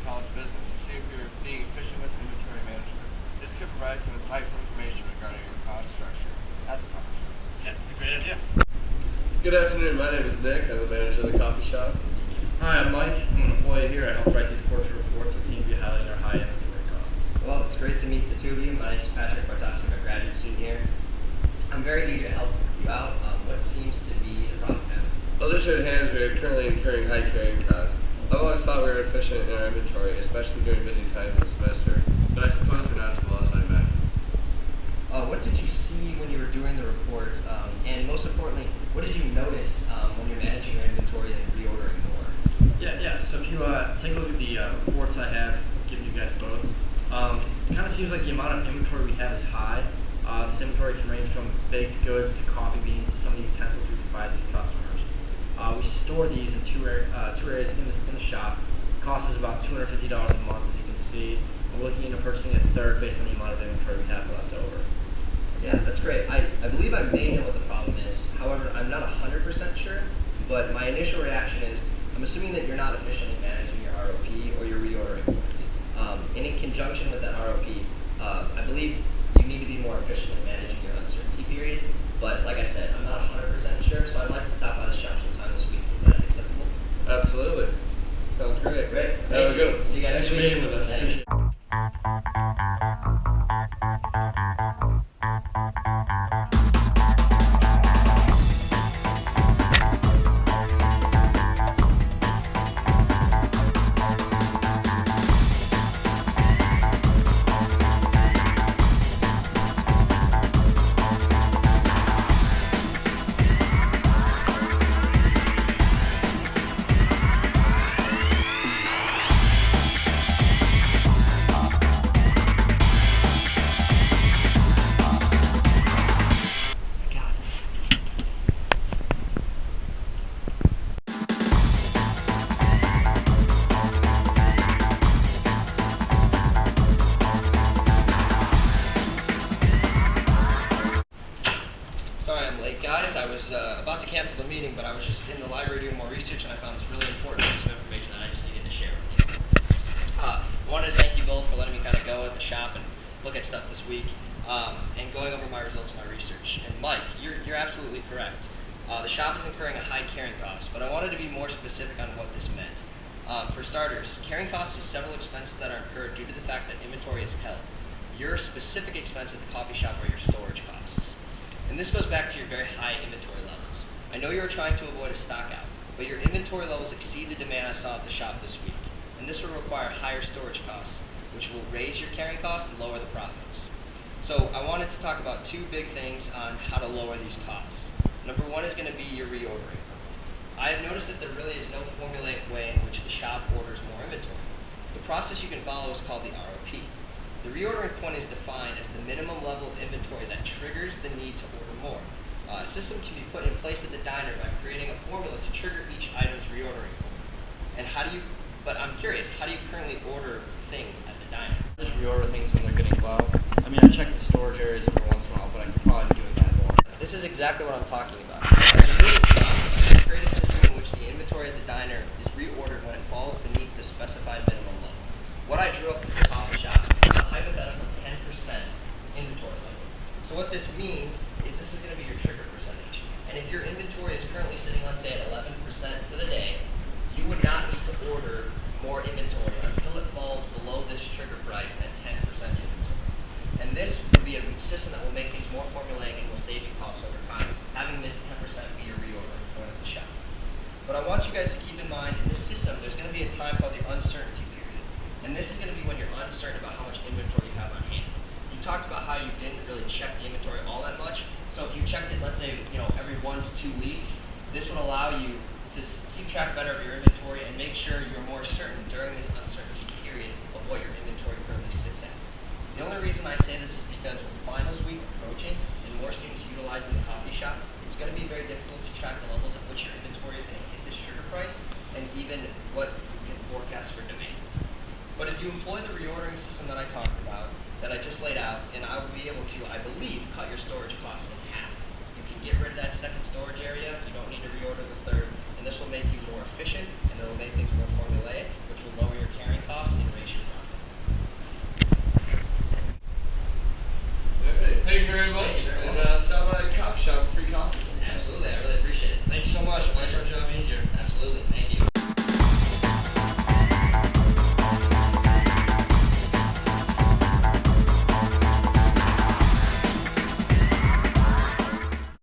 College of Business to see if you're being efficient with inventory management. This could provide some insightful information regarding your cost structure at the coffee shop. Yeah, it's a great idea. Good afternoon. My name is Nick. I'm the manager of the coffee shop. Hi, I'm Mike. I'm an employee here. I help write these quarterly reports that seem to be highlighting our high inventory costs. Well, it's great to meet the two of you. My name is Patrick Bartossi. I'm a graduate student here. I'm very eager to help you out. What seems to be the problem now? Well, this right hand is we are currently incurring high carrying costs. I've always thought we were efficient in our inventory, especially during busy times this semester, but I suppose we're not as well as I imagined. What did you see when you were doing the reports? And most importantly, what did you notice when you're managing your inventory and reordering more? Yeah. So if you take a look at the reports I have given you guys both, it kind of seems like the amount of inventory we have is high. This inventory can range from baked goods to coffee beans to some of the utensils we provide these customers. We store these in two areas in the shop. The cost is about $250 a month, as you can see. We're looking into purchasing a third based on the amount of inventory we have left over. Yeah, that's great. I believe I may know what the problem is. However, I'm not 100% sure, but my initial reaction is I'm assuming that you're not efficiently managing your ROP or your reordering point. And in conjunction with that ROP, I believe you need to be more efficient in managing your uncertainty period. But like I said, I'm not 100% sure, so I'd like to stop by the shop sometime this week. Is that acceptable? Absolutely. Sounds great. Great. Have a good one. See you guys Thanks this for week. meeting with us. Thanks. Appreciate it. Sorry I'm late, guys. I was about to cancel the meeting, but I was just in the library doing more research, and I found this really important piece of information that I just needed to share with you. I wanted to thank you both for letting me kind of go at the shop and look at stuff this week, and going over my results of my research. And Mike, you're absolutely correct. The shop is incurring a high carrying cost, but I wanted to be more specific on what this meant. For starters, carrying costs is several expenses that are incurred due to the fact that inventory is held. Your specific expense at the coffee shop are your storage costs. And this goes back to your very high inventory levels. I know you're trying to avoid a stock out, but your inventory levels exceed the demand I saw at the shop this week. And this will require higher storage costs, which will raise your carrying costs and lower the profits. So I wanted to talk about two big things on how to lower these costs. Number one is going to be your reordering point. I have noticed that there really is no formulaic way in which the shop orders more inventory. The process you can follow is called the ROP. The reordering point is defined as the minimum level of inventory that triggers the need to order more. A system can be put in place at the diner by creating a formula to trigger each item's reordering point. And but I'm curious, how do you currently order things at the diner? I just reorder things when they're getting low. I mean, I check the storage areas every once in a while, but I could probably be doing that more. This is exactly what I'm talking about. As a rule of thumb, create a system in which the inventory at the diner is reordered when it falls beneath the specified minimum level. What I drew up for the coffee shop is a hypothetical 10% inventory level. So what this means is this is going to be your trigger percentage. And if your inventory is currently sitting, let's say, at 11% for the day, you would not need to order more inventory until it falls below this trigger price at 10% inventory. And this would be a system that will make things more formulaic and will save you costs over time, having this 10% be your reordering point at the shop. But I want you guys to keep in mind, in this system, there's going to be a time called the uncertainty period. And this is going to be when you're uncertain about how much inventory you have on hand. You talked about how you didn't really check the inventory all that much. So if you checked it, let's say, every 1 to 2 weeks, this would allow you to keep track better of your inventory and make sure you're more certain during this uncertainty period of what your inventory currently sits at. The only reason I say this is because with finals week approaching and more students utilizing the coffee shop, it's going to be very difficult to track the levels at which your inventory is going to hit this trigger price and even what you can forecast for demand. But if you employ the reordering system that I talked about, that I just laid out, and I will be able to, I believe, cut your storage costs in half. You can get rid of that second storage area, you don't need to reorder the third, and this will make you more efficient, and it will make things more formulaic,